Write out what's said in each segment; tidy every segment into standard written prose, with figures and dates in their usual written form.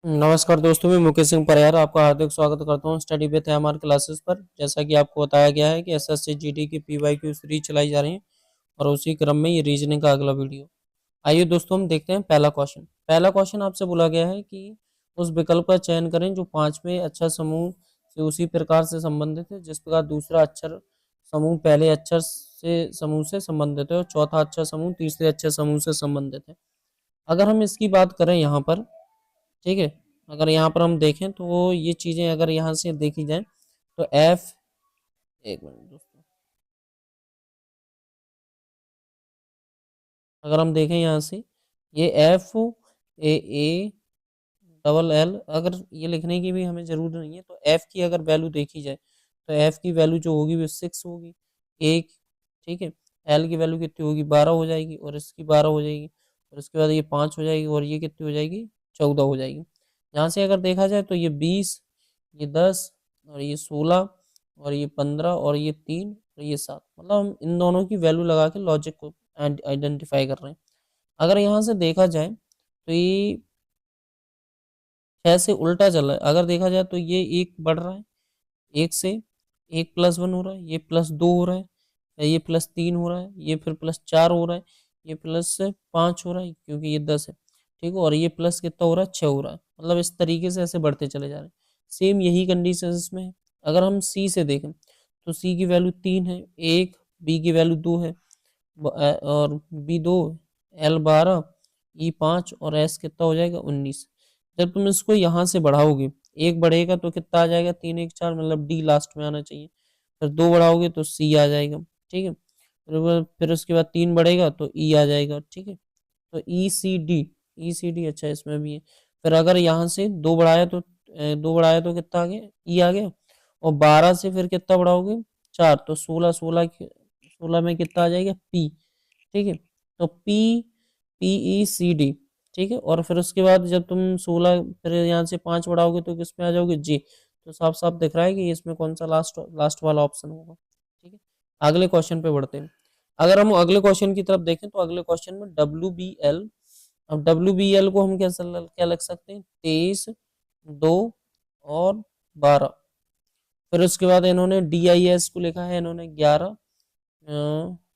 नमस्कार दोस्तों, मैं मुकेश सिंह परिहार आपका हार्दिक स्वागत करता हूं स्टडी विथ एमआर क्लासेस पर। जैसा कि आपको बताया गया है कि एसएससी जीडी की पीवाईक्यू सीरीज चलाई जा रही है और उसी क्रम में ये रीजनिंग का अगला वीडियो। आइए दोस्तों, हम देखते हैं पहला क्वेश्चन आपसे बोला गया है कि उस विकल्प का चयन करें जो पांचवें अक्षर समूह से उसी प्रकार से संबंधित है जिस प्रकार दूसरा अक्षर समूह पहले अक्षर से समूह से संबंधित है और चौथा अक्षर समूह तीसरे अक्षर समूह से संबंधित है। अगर हम इसकी बात करें यहाँ पर, ठीक है, अगर यहाँ पर हम देखें तो ये चीजें अगर यहाँ से देखी जाए तो एफ, एक मिनट दोस्तों, अगर हम देखें यहाँ से ये एफ ए डबल एल, अगर ये लिखने की भी हमें जरूरत नहीं है तो एफ की अगर वैल्यू देखी जाए तो एफ की वैल्यू जो होगी वो 6 होगी एक, ठीक है। एल की वैल्यू कितनी होगी 12 हो जाएगी और इसकी 12 हो जाएगी और इसके बाद ये 5 हो जाएगी और ये कितनी हो जाएगी 14 हो जाएगी। यहाँ से अगर देखा जाए तो ये 20, ये 10 और ये 16 और ये 15 और ये 3 और ये 7, मतलब हम इन दोनों की वैल्यू लगा के लॉजिक को आइडेंटिफाई कर रहे हैं। अगर यहाँ से देखा जाए तो ये 6 से उल्टा चल रहा है। अगर देखा जाए तो ये एक बढ़ रहा है, एक से एक +1 हो रहा है, ये +2 हो रहा है, ये +3 हो रहा है, ये फिर +4 हो रहा है, ये +5 हो रहा है क्योंकि ये 10 है, ठीक है, और ये प्लस कितना हो रहा है 6 हो रहा है। मतलब इस तरीके से ऐसे बढ़ते चले जा रहे हैं। सेम यही कंडीशन इसमें है। अगर हम सी से देखें तो सी की वैल्यू 3 है, एक, बी की वैल्यू 2 है और बी 2, एल 12, ई 5 और एस कितना हो जाएगा 19। जब तुम इसको यहाँ से बढ़ाओगे, एक बढ़ेगा तो कितना आ जाएगा 3 1 4, मतलब डी लास्ट में आना चाहिए। फिर 2 बढ़ाओगे तो सी आ जाएगा, ठीक है। फिर उसके बाद 3 बढ़ेगा तो ई आ जाएगा, ठीक है। तो ई सी डी, अच्छा इसमें भी है। फिर अगर यहाँ से 2 बढ़ाया तो 2 बढ़ाया तो कितना आ गया ई आ गया, और 12 से फिर कितना बढ़ाओगे 4 तो 16, 16 में कितना आ जाएगा पी, ठीक है। तो पी, PECD, ठीक है। और फिर उसके बाद जब तुम 16 फिर यहाँ से 5 बढ़ाओगे तो किस में आ जाओगे जी। तो साफ साफ दिख रहा है कि इसमें कौन सा लास्ट लास्ट वाला ऑप्शन होगा, ठीक है। अगले क्वेश्चन पे बढ़ते हैं। अगर हम अगले क्वेश्चन की तरफ देखें तो अगले क्वेश्चन में WBL, अब WBL को हम क्या लिख सकते हैं 23, 2 और 12। फिर उसके बाद इन्होंने DIS को लिखा है इन्होंने 11,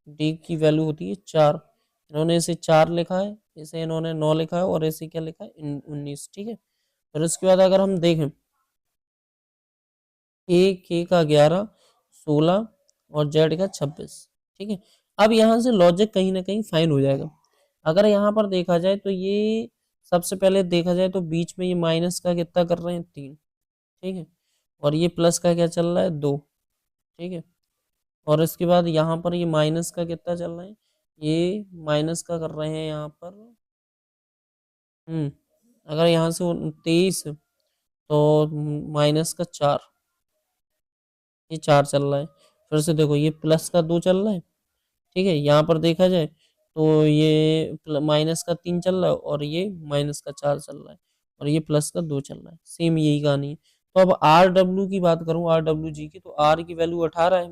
डी की वैल्यू होती है 4, इन्होंने इसे 4 लिखा है, इसे इन्होंने 9 लिखा है और इसे क्या लिखा है 19, ठीक है। फिर उसके बाद अगर हम देखें के का 11, 16 और जेड का 26, ठीक है। अब यहाँ से लॉजिक कहीं ना कहीं फाइन हो जाएगा। अगर यहाँ पर देखा जाए तो ये सबसे पहले देखा जाए तो बीच में ये माइनस का कितना कर रहे हैं 3, ठीक है, और ये प्लस का क्या चल रहा है 2, ठीक है। और इसके बाद यहाँ पर ये माइनस का कितना चल रहा है, ये माइनस का कर रहे हैं यहाँ पर, अगर यहाँ से 23 तो माइनस का 4, ये 4 चल रहा है। फिर से देखो ये प्लस का 2 चल रहा है, ठीक है। यहाँ पर देखा जाए तो ये माइनस का 3 चल रहा है और ये माइनस का 4 चल रहा है और ये प्लस का 2 चल रहा है। सेम यही कहानी है। तो अब RW की बात करूँ, RWG की, तो R की वैल्यू 18 है,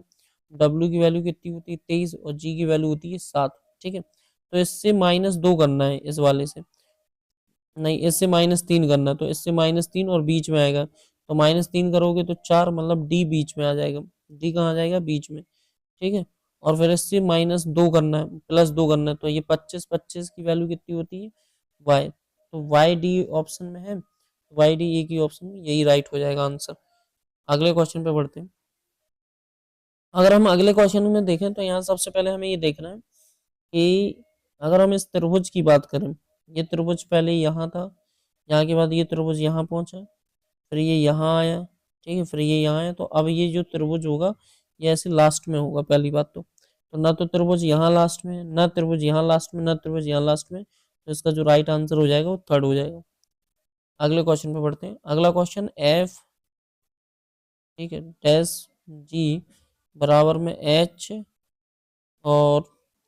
W की वैल्यू कितनी होती है 23 और G की वैल्यू होती है 7, ठीक है। तो इससे -2 करना है, इस वाले से नहीं, इससे -3 करना, तो इससे -3 और बीच में आएगा तो -3 करोगे तो 4, मतलब डी बीच में आ जाएगा। डी कहाँ आ जाएगा बीच में, ठीक है। और फिर इससे -2 करना है, +2 करना है, तो ये 25, 25 की वैल्यू कितनी होती है वाई, तो वाई डी ऑप्शन में है, वाई डी एक ही ऑप्शन में, यही राइट हो जाएगा आंसर। अगले क्वेश्चन पे बढ़ते हैं। अगर हम अगले क्वेश्चन में देखें तो यहाँ सबसे पहले हमें ये देखना है कि अगर हम इस त्रिभुज की बात करें, ये त्रिभुज पहले यहाँ था, यहाँ के बाद ये त्रिभुज यहाँ पहुंचा, फिर ये यहाँ आया, ठीक है, फिर ये यहाँ आया, तो अब ये जो त्रिभुज होगा ये ऐसे लास्ट में होगा पहली बात तो ना तो त्रिभुज यहाँ लास्ट में है, ना त्रिभुज यहाँ लास्ट में, ना त्रिभुज यहाँ लास्ट में, तो इसका जो राइट आंसर हो जाएगा वो थर्ड हो जाएगा। अगले क्वेश्चन पे बढ़ते हैं। अगला क्वेश्चन एफ, ठीक है, डैश जी बराबर में एच और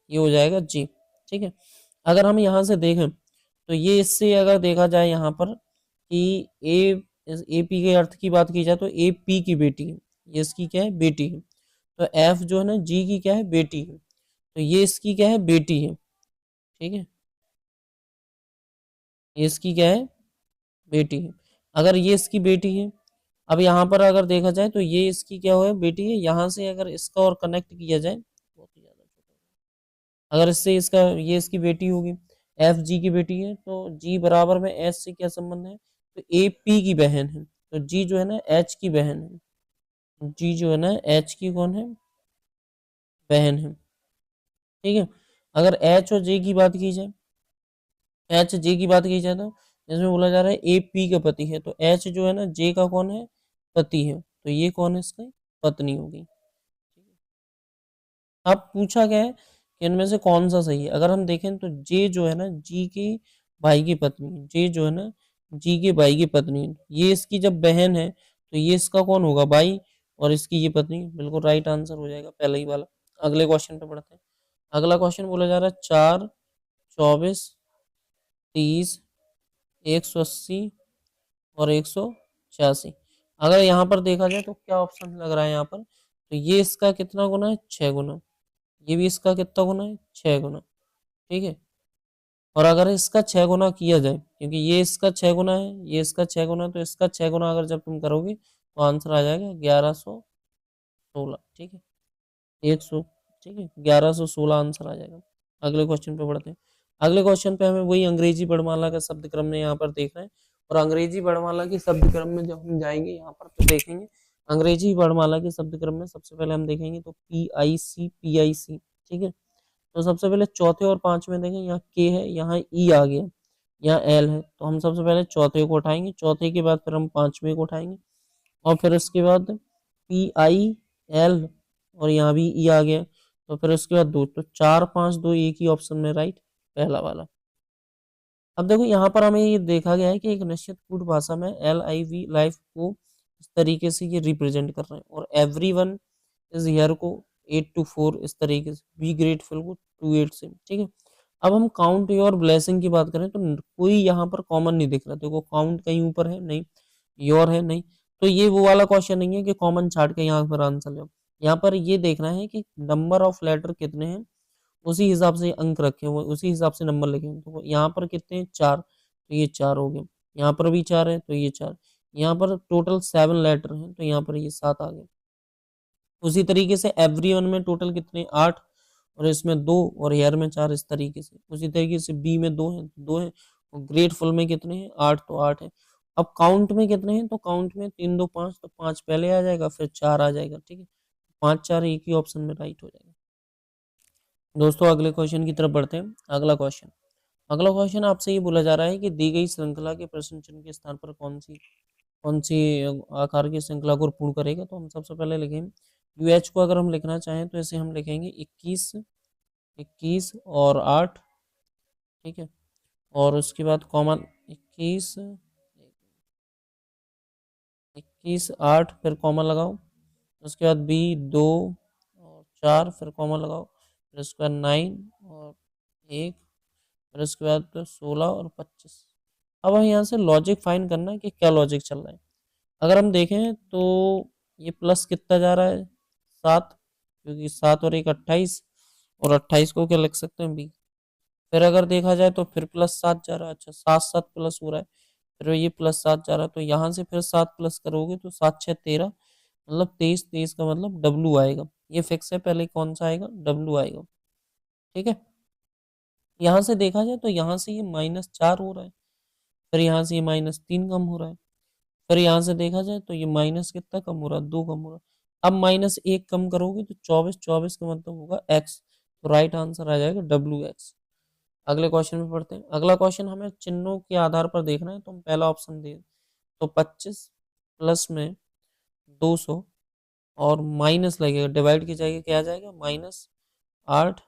ये हो जाएगा जी, ठीक है। अगर हम यहाँ से देखें तो ये इससे अगर देखा जाए यहाँ पर कि ए पी के अर्थ की बात की जाए तो ए पी की बेटी है, ये इसकी क्या है बेटी है। तो एफ जो है ना जी की क्या है बेटी है, तो ये इसकी क्या है बेटी है, ठीक है, ये इसकी क्या है बेटी है। अगर ये इसकी बेटी है, अब यहाँ पर अगर देखा जाए तो ये इसकी क्या हुआ, बेटी है। यहाँ से अगर इसका और कनेक्ट किया जाए, बहुत ही ज्यादा छोटा, अगर इससे इसका, ये इसकी बेटी होगी, एफ जी की बेटी है, तो जी बराबर में एच से क्या संबंध है, तो ए पी की बहन है, तो जी जो है ना एच की बहन है, जी जो है ना एच की कौन है, बहन है। ठीक है। अगर एच और जे की बात की जाए, एच जे की बात की जाए तो इसमें बोला जा रहा है ए पी का पति है, तो एच जो है ना जे का कौन है, पति है, तो ये कौन है, इसकी पत्नी होगी। अब पूछा गया है कि इनमें से कौन सा सही है। अगर हम देखें तो जे जो है ना जी के भाई की पत्नी है, जे जो है ना जी के भाई की पत्नी है, ये इसकी जब बहन है तो ये इसका कौन होगा, भाई, और इसकी ये पत्नी, बिल्कुल राइट आंसर हो जाएगा पहले ही वाला। अगले क्वेश्चन पे बढ़ते हैं। अगला क्वेश्चन बोला जा रहा है 4, 24, 30, 180 और 186। अगर यहाँ पर देखा जाए तो क्या ऑप्शन लग रहा है यहाँ पर, तो ये इसका कितना गुना है, 6 गुना, ये भी इसका कितना गुना है, 6 गुना। ठीक है। और अगर इसका 6 गुना किया जाए, क्योंकि ये इसका 6 गुना है, ये इसका 6 गुना, तो इसका 6 गुना अगर जब तुम करोगे तो आंसर आ जाएगा 1116। ठीक है, 100, ठीक है, 1116 आंसर आ जाएगा। अगले क्वेश्चन पे बढ़ते हैं। अगले क्वेश्चन पे हमें वही अंग्रेजी वर्णमाला का शब्द क्रम में यहाँ पर देख रहे हैं, और अंग्रेजी वर्णमाला के शब्द क्रम में जब हम जाएंगे यहाँ पर तो देखेंगे, अंग्रेजी वर्णमाला के शब्द क्रम में सबसे पहले हम देखेंगे तो PIC, ठीक है। तो सबसे पहले चौथे और पांचवें देखें, यहाँ के है, यहाँ ई आ गया, यहाँ एल है, तो हम सबसे पहले चौथे को उठाएंगे, चौथे के बाद फिर हम पांचवें को उठाएंगे, और फिर उसके बाद PIL, और यहाँ भी ई आ गया, तो फिर उसके बाद दो, तो 4, 5, 2 एक ही ऑप्शन में राइट, पहला वाला। अब देखो यहाँ पर हमें ये देखा गया है कि एक निश्चित कूट भाषा में LIV लाइफ को इस तरीके से ये रिप्रेजेंट कर रहे हैं, और एवरीवन इज हियर को 8 to 4 इस तरीके से, बी ग्रेटफुल को 2 8 से। ठीक है। अब हम काउंट योर ब्लेसिंग की बात करें तो कोई यहाँ पर कॉमन नहीं दिख रहा, देखो काउंट कहीं ऊपर है नहीं, योर है नहीं, तो ये वो वाला क्वेश्चन नहीं है कि कॉमन छाट के यहाँ पर आंसर लो। यहाँ पर ये देखना है कि नंबर ऑफ लेटर कितने हैं, उसी हिसाब से अंक रखे हुए, उसी हिसाब से नंबर लिखे हैं। तो यहाँ पर कितने हैं, 4, तो ये 4 हो गए, यहाँ पर भी 4 है तो ये 4, यहाँ पर टोटल 7 लेटर हैं तो यहाँ पर ये 7 आ गए। उसी तरीके से एवरीवन में टोटल कितने, 8, और इसमें 2, और हेयर में 4, इस तरीके से। उसी तरीके से बी में 2 हैं, 2 हैं, और ग्रेटफुल में कितने हैं, 8, तो 8 है। अब काउंट में कितने हैं, तो काउंट में 3 2 5, तो 5 पहले आ जाएगा फिर 4 आ जाएगा। ठीक है, 5 4 एक ही ऑप्शन में राइट हो जाएगा। दोस्तों अगले क्वेश्चन की तरफ बढ़ते हैं। अगला क्वेश्चन आपसे ये बोला जा रहा है कि दी गई श्रृंखला के प्रश्न चिन्ह के स्थान पर कौन सी आकार की श्रृंखला को पूर्ण करेगा, तो हम सबसे पहले लिखेंगे UH को अगर हम लिखना चाहें तो इसे हम लिखेंगे 21, 21 और 8। ठीक है, और उसके बाद कॉमन 21, 21, 8, फिर कॉमन लगाओ, उसके बाद B 2 और 4, फिर कॉमन लगाओ, फिर उसके बाद 9 और 1, फिर उसके बाद 16 और 25। अब हमें यहाँ से लॉजिक फाइंड करना है कि क्या लॉजिक चल रहा है। अगर हम देखें तो ये प्लस कितना जा रहा है, 7, क्योंकि 7 और 1 28, और 28 को क्या लिख सकते हैं, B। फिर अगर देखा जाए तो फिर +7 जा रहा है, अच्छा 7 7 प्लस हो रहा है, फिर ये +7 जा रहा है, तो यहाँ से फिर 7 प्लस करोगे तो 7 6 13, मतलब 23, 23 का मतलब W आएगा, ये फिक्स है, पहले कौन सा आएगा, W आएगा। ठीक है। यहाँ से देखा जाए तो यहाँ से ये -4 हो रहा है, फिर यहाँ से ये -3 कम हो रहा है, फिर यहाँ से देखा जाए तो ये माइनस कितना कम हो रहा है, 2 कम हो रहा है। अब -1 कम करोगे तो 24, 24 का मतलब होगा x, तो राइट आंसर आ जाएगा WX। अगले क्वेश्चन में पढ़ते हैं। अगला क्वेश्चन हमें चिन्हों के आधार पर देखना है, तो हम पहला ऑप्शन दे, तो 25 प्लस में 200 और माइनस लगेगा, डिवाइड की जाएगी, क्या आ जाएगा, -8,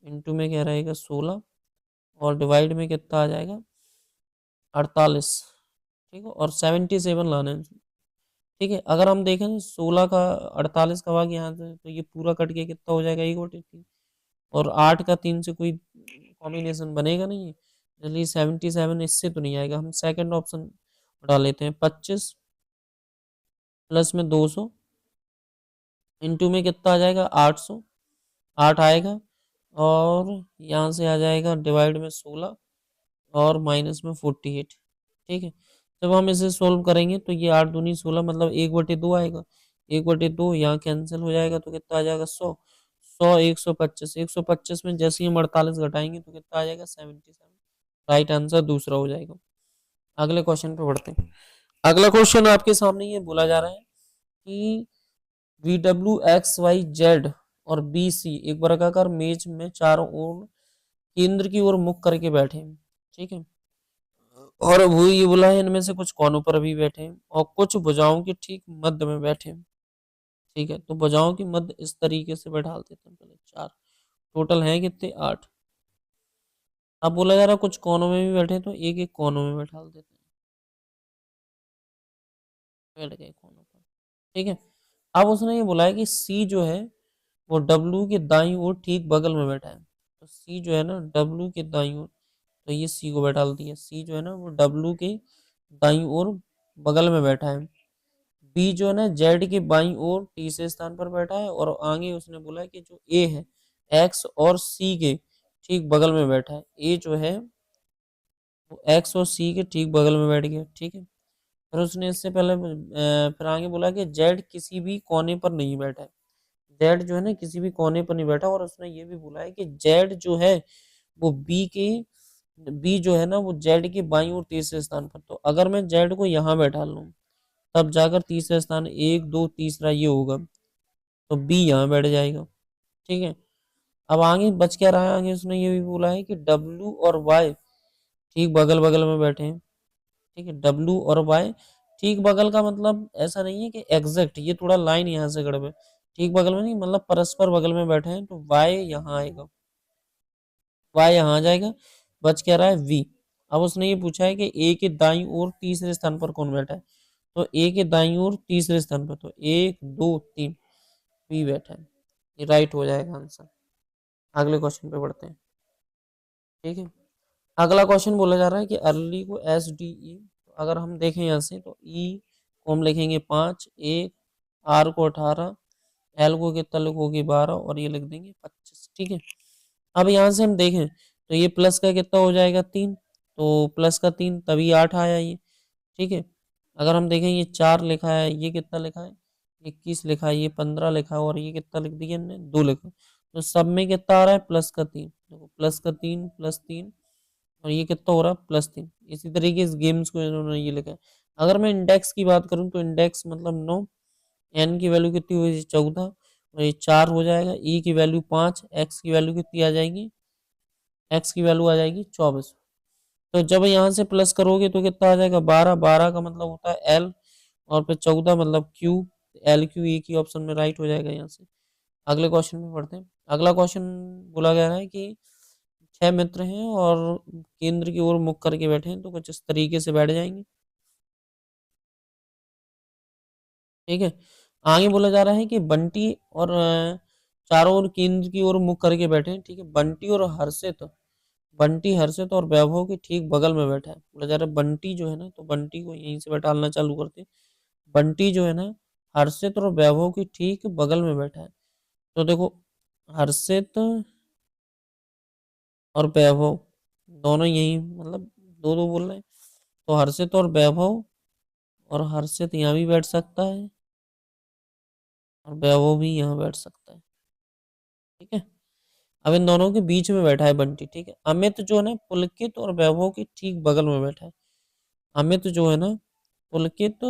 इंटू में क्या रहेगा 16, और डिवाइड में कितना आ जाएगा 48। ठीक है, और 77 लाना है। ठीक है, अगर हम देखें 16 का 48 का भाग यहाँ से, तो ये पूरा कट के कितना हो जाएगा, 1/3, और 8 का 3 से कोई कॉम्बिनेशन बनेगा नहीं है, चलिए 77 इससे तो नहीं आएगा, हम सेकंड ऑप्शन उठा लेते हैं, 25 प्लस में 200, इंटू में कितना आ जाएगा 800, 8 आएगा, और यहाँ से आ जाएगा डिवाइड में 16, और माइनस में 48। ठीक है, जब हम इसे सोल्व करेंगे तो ये 8 दूनी 16 मतलब 1/2 आएगा। 1/2 यहाँ कैंसिल हो जाएगा तो कितना आ जाएगा 100। 100 125 125 में जैसे ही हम 48 घटाएंगे तो कितना आ जाएगा 77। राइट आंसर दूसरा हो जाएगा। अगले क्वेश्चन पे बढ़ते हैं। अगला क्वेश्चन आपके सामने ये बोला जा रहा है कि VWXYZ और BC एक वर्गाकार मेज में चारों ओर केंद्र की ओर मुख करके बैठे हैं। ठीक है। और वो ये बोला है इनमें से कुछ कोनों पर भी बैठे हैं और कुछ भुजाओं के ठीक मध्य में बैठे हैं। ठीक है, तो भुजाओं के मध्य इस तरीके से बैठा देते हैं। पहले 4 टोटल हैं कितने 8। अब बोला जा रहा है कुछ कोनों में भी बैठे तो एक एक कोनों में बैठा देते हैं। बैठ गए कोनों पर। ठीक है। अब उसने ये बोला है कि सी जो है वो डब्लू के दाईं ओर ठीक बगल में बैठा है। तो सी जो है ना डब्लू के दाईं ओर, तो ये सी को बैठा दिया। सी जो है ना वो डब्लू के दाईं ओर बगल में बैठा है। बी जो है ना जेड के बाईं ओर तीसरे स्थान पर बैठा है और आगे उसने बोला है कि जो ए है एक्स और सी के ठीक बगल में बैठा है। ए जो है वो एक्स और सी के ठीक बगल में बैठ गया। ठीक है। फिर उसने इससे पहले फिर आगे बोला कि जेड किसी भी कोने पर नहीं बैठा है। जेड जो है ना किसी भी कोने पर नहीं बैठा और उसने ये भी बोला है कि जेड जो है वो बी जो है ना वो जेड के बाईं ओर तीसरे स्थान पर। तो अगर मैं जेड को यहाँ बैठा लूँ तब जाकर तीसरा स्थान 1 2 तीसरा ये होगा, तो बी यहाँ बैठ जाएगा। ठीक है। अब आगे बच क्या रहा है, आगे उसने ये भी बोला है कि डब्ल्यू और वाई ठीक बगल बगल में बैठे हैं। ठीक है, डब्ल्यू और वाई ठीक बगल का मतलब ऐसा नहीं है कि एग्जैक्ट, ये थोड़ा लाइन यहाँ से गड़बड़, ठीक बगल में नहीं मतलब परस्पर बगल में बैठे हैं। तो वाई यहाँ आएगा, वाई यहाँ आ जाएगा। बच क्या रहा है वी। अब उसने ये पूछा है कि ए के दाईं ओर तीसरे स्थान पर कौन बैठा है। तो ए के दाईं ओर तीसरे स्थान पर तो 1 2 3 वी बैठा है। ये राइट हो जाएगा आंसर। अगले क्वेश्चन पे बढ़ते हैं। ठीक है। अगला क्वेश्चन बोला जा रहा है कि अर्ली को एस डी ई, अगर हम देखें यहाँ से तो ई को हम लिखेंगे 5, ए आर को 18, एल को कितना लिखोगे 12 और ये लिख देंगे 25। ठीक है। अब यहाँ से हम देखें तो ये प्लस का कितना हो जाएगा 3, तो प्लस का 3 तभी 8 आया ये। ठीक है। अगर हम देखें ये 4 लिखा है, ये कितना लिखा है 21 लिखा है, ये 15 लिखा है और ये कितना लिख दिया हमने 2 लिखा। तो सब में कितना आ रहा है प्लस का 3, देखो प्लस का 3 प्लस 3 और ये कितना हो रहा है +3। इसी तरीके इस गेम्स को इन्होंने ये लिखा है। अगर मैं इंडेक्स की बात करूं तो इंडेक्स मतलब 9, एन की वैल्यू कितनी हुई 14 और ये 4 हो जाएगा, ई की वैल्यू 5, एक्स की वैल्यू कितनी आ जाएगी, एक्स की वैल्यू आ जाएगी 24। तो जब यहाँ से प्लस करोगे तो कितना आ जाएगा 12, 12 का मतलब होता है एल और फिर 14 मतलब क्यू, एल क्यू ई की ऑप्शन में राइट हो जाएगा यहाँ से। अगले क्वेश्चन में पढ़ते हैं। अगला क्वेश्चन बोला गया है कि 6 मित्र हैं और केंद्र की ओर मुख करके बैठे हैं, तो कुछ इस तरीके से बैठ जाएंगे। ठीक है। आगे बोला जा रहा है कि बंटी और चारों ओर केंद्र की ओर मुख करके बैठे हैं। ठीक है। बंटी हर्षित और वैभव के ठीक बगल में बैठा है। बोला जा रहा है बंटी जो है ना, तो बंटी को यहीं से बैठाना चालू करते हैं। बंटी जो है ना हर्षित और वैभव के ठीक बगल में बैठा है। तो देखो हर्षित और वैभव दोनों यही मतलब दो दो बोल रहे हैं, तो हर्षित और वैभव, और हर्षित यहाँ भी बैठ सकता है और वैभव भी यहाँ बैठ सकता है। ठीक है। अब इन दोनों के बीच में बैठा है बंटी। ठीक है। अमित जो है ना पुलकित और वैभव के ठीक बगल में बैठा है। अमित जो है ना पुलकित,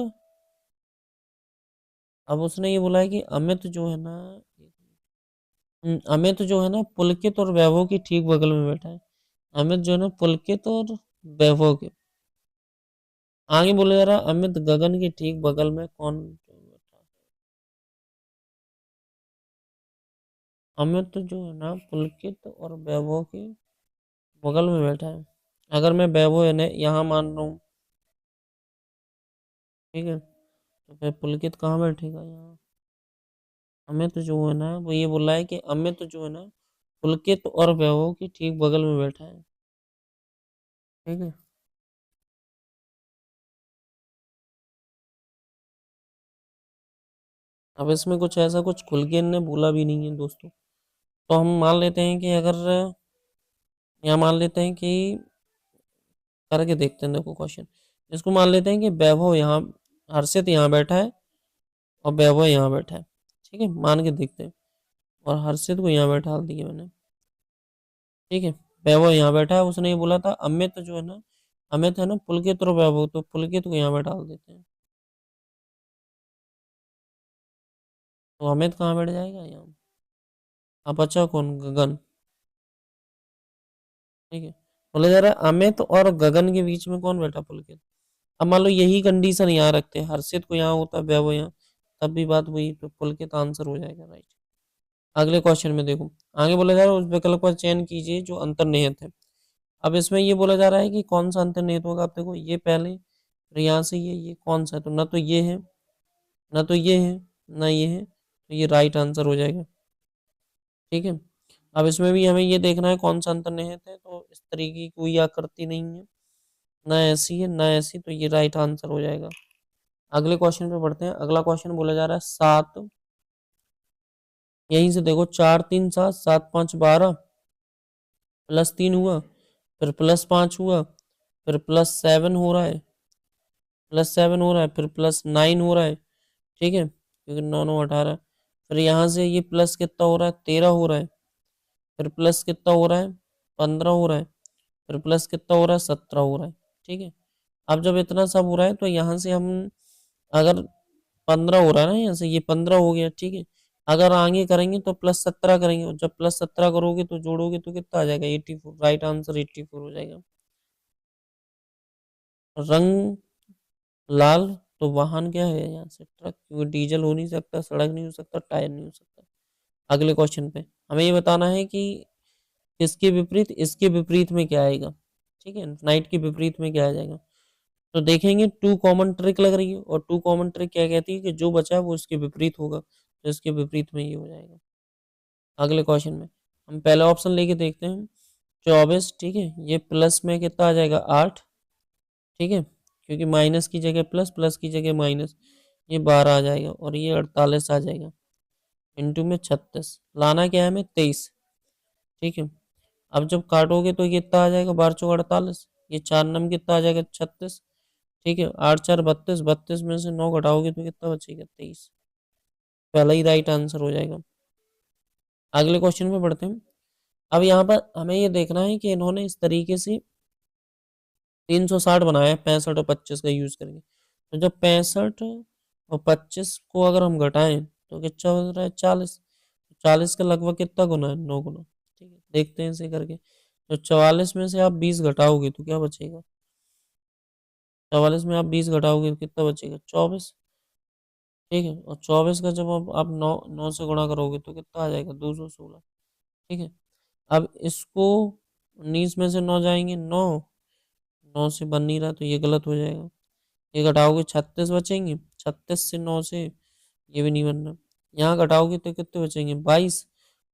अब उसने ये बोला है कि अमित जो है ना अमित जो है ना पुलकित और वैभव के ठीक बगल में बैठा है। अमित जो है ना पुलकित और वैभव के आगे बोला जा रहा है अमित गगन के ठीक बगल में कौन बैठा है। अमित जो है ना पुलकित और वैभव के बगल में बैठा है। अगर मैं वैभव है ना यहाँ मान रहा हूँ, ठीक है, तो फिर पुलकित कहाँ बैठेगा यहाँ। अमित जो है ना वो ये बोला है कि अमित जो है ना पुलकित और वैभव के ठीक बगल में बैठा है। ठीक है। अब इसमें कुछ ऐसा कुछ खुल के इनने बोला भी नहीं है दोस्तों। तो हम मान लेते हैं कि अगर यहाँ मान लेते हैं कि करके देखते हैं, देखो क्वेश्चन इसको मान लेते हैं कि वैभव यहाँ, हर्षित यहाँ बैठा है और वैभव यहाँ बैठा है, ठीक है, मान के देखते हैं। और हर्षित को यहाँ बैठा दिया मैंने, ठीक है। वैभव यहाँ बैठा है, उसने ये बोला था अमित जो है ना, अमित है ना पुलकित और वैभव, तो पुलकित को यहाँ बैठा देते हैं। तो अमित कहाँ बैठ जाएगा यहाँ। अब बचा कौन, गगन, ठीक है। बोला जा रहा है अमित और गगन के बीच में कौन बैठा, पुलकित। अब मान लो यही कंडीशन यहाँ रखते हैं, हर्षित को यहाँ होता, वैभव यहाँ, तब भी बात वही, तो पुलकित आंसर हो जाएगा, राइट। अगले क्वेश्चन में देखो, आगे बोला जा रहा है उस विकल्प का चयन कीजिए जो अंतर्निहित है। अब इसमें ये बोला जा रहा है कि कौन सा अंतर्निहित होगा। आप देखो ये पहले, फिर यहाँ से ये कौन सा है, तो ना तो ये है, ना तो ये है, ना ये है, तो ये राइट आंसर हो जाएगा, ठीक है। अब इसमें भी हमें ये देखना है कौन सा अंतर्निहित है, तो इस तरीके की कोई आकृति नहीं है, ना ऐसी है ना ऐसी, तो ये राइट आंसर हो जाएगा। अगले क्वेश्चन पे पढ़ते हैं। अगला क्वेश्चन बोला जा रहा है 7, यहीं से देखो 4 3 7, 7 5 12, +3 हुआ, फिर +5 हुआ, फिर +7 हो रहा है, +7 हो रहा है, फिर +9 हो रहा है, ठीक है, क्योंकि 9 9 18। फिर यहाँ से ये प्लस कितना हो रहा है, 13 हो रहा है, फिर प्लस कितना हो रहा है, 15 हो रहा है, फिर प्लस कितना हो रहा है, 17 हो रहा है, ठीक है। अब जब इतना सब हो रहा है तो यहाँ से हम, अगर 15 हो रहा है ना, यहाँ से ये 15 हो गया, ठीक है। अगर आगे करेंगे तो +17 करेंगे, और जब +17 करोगे तो जोड़ोगे तो कितना आ जाएगा, 84, राइट आंसर 84 हो जाएगा। रंग लाल, तो वाहन क्या है यहाँ से, ट्रक, क्योंकि डीजल हो नहीं सकता, सड़क नहीं हो सकता, टायर नहीं हो सकता। अगले क्वेश्चन पे हमें ये बताना है कि इसके विपरीत, इसके विपरीत में क्या आएगा, ठीक है, नाइट के विपरीत में क्या आ जाएगा। तो देखेंगे 2 कॉमन ट्रिक लग रही है, और 2 कॉमन ट्रिक क्या कहती है कि जो बचा है वो इसके विपरीत होगा, तो इसके विपरीत में ये हो जाएगा। अगले क्वेश्चन में हम पहला ऑप्शन लेके देखते हैं, 24, ठीक है, ये प्लस में कितना आ जाएगा, 8, ठीक है, क्योंकि माइनस की जगह प्लस, प्लस की जगह माइनस, ये 12 आ जाएगा, और ये 48 आ जाएगा, इंटू में 36, लाना क्या है हमें, 23, ठीक है। अब जब काटोगे तो ये कितना आ जाएगा, 12 चौक 48, ये 4 नम कितना आ जाएगा, 36, ठीक है, 8 4 32, 32 में से 9 घटाओगे तो कितना बचेगा, 23, पहला ही राइट आंसर हो जाएगा। अगले क्वेश्चन में बढ़ते हैं। अब यहाँ पर हमें ये देखना है कि इन्होंने इस तरीके से 360 बनाया है, 65 और 25 का यूज करेंगे, तो जब 65 और 25 को अगर हम घटाएं तो कितना हो रहा है, 40, 40 का लगभग कितना गुना है, 9 गुना, ठीक है, देखते हैं इसे करके। तो 44 में से आप 20 घटाओगे तो क्या बचेगा, 44 में आप 20 घटाओगे तो कितना बचेगा, 24, ठीक है, और 24 का जब आप 9 9 से गुणा करोगे तो कितना आ जाएगा, 216, ठीक है। अब इसको 19 में से 9 जाएंगे, 9 9 से बन नहीं रहा तो ये गलत हो जाएगा, ये घटाओगे 36 बचेंगे, 36 से 9 से ये भी नहीं बनना, यहाँ घटाओगे तो कितने बचेंगे, 22,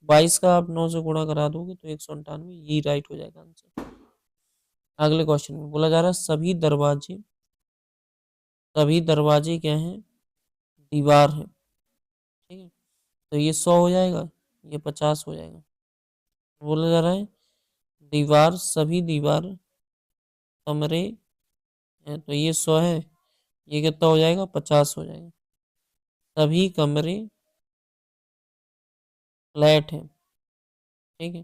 22 का आप 9 से गुणा करा दोगे तो 198, ये राइट हो जाएगा आंसर। अगले क्वेश्चन में बोला जा रहा है सभी दरवाजे क्या हैं, दीवार है, ठीक है, तो ये 100 हो जाएगा, ये 50 हो जाएगा। बोला जा रहा है दीवार, सभी दीवार कमरे हैं, तो ये 100 है, ये कितना हो जाएगा, 50 हो जाएगा। सभी कमरे फ्लैट है, ठीक है,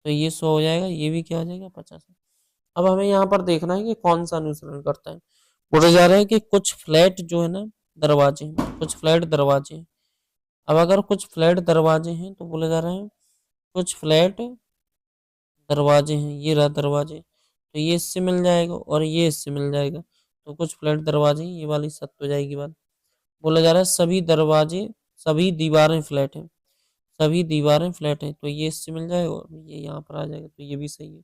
तो ये 100 हो जाएगा, ये भी क्या हो जाएगा, 50। अब हमें यहाँ पर देखना है कि कौन सा अनुसरण करता है। बोला जा रहा है कि कुछ फ्लैट जो है ना दरवाजे हैं, कुछ फ्लैट दरवाजे हैं। अब अगर कुछ फ्लैट दरवाजे हैं तो बोला जा रहा है कुछ फ्लैट दरवाजे हैं, ये रहा दरवाजे, तो ये इससे मिल जाएगा और ये इससे मिल जाएगा, तो कुछ फ्लैट दरवाजे, ये वाली सत्य हो जाएगी बात। बोला जा रहा है सभी दरवाजे, सभी दीवारें फ्लैट हैं, सभी दीवारें फ्लैट हैं, तो ये इससे मिल जाएगा और ये यहाँ पर आ जाएगा, तो ये भी सही है।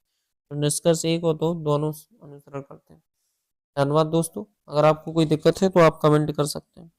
तो निष्कर्ष 1 और 2 दोनों अनुसरण करते हैं। धन्यवाद दोस्तों, अगर आपको कोई दिक्कत है तो आप कमेंट कर सकते हैं।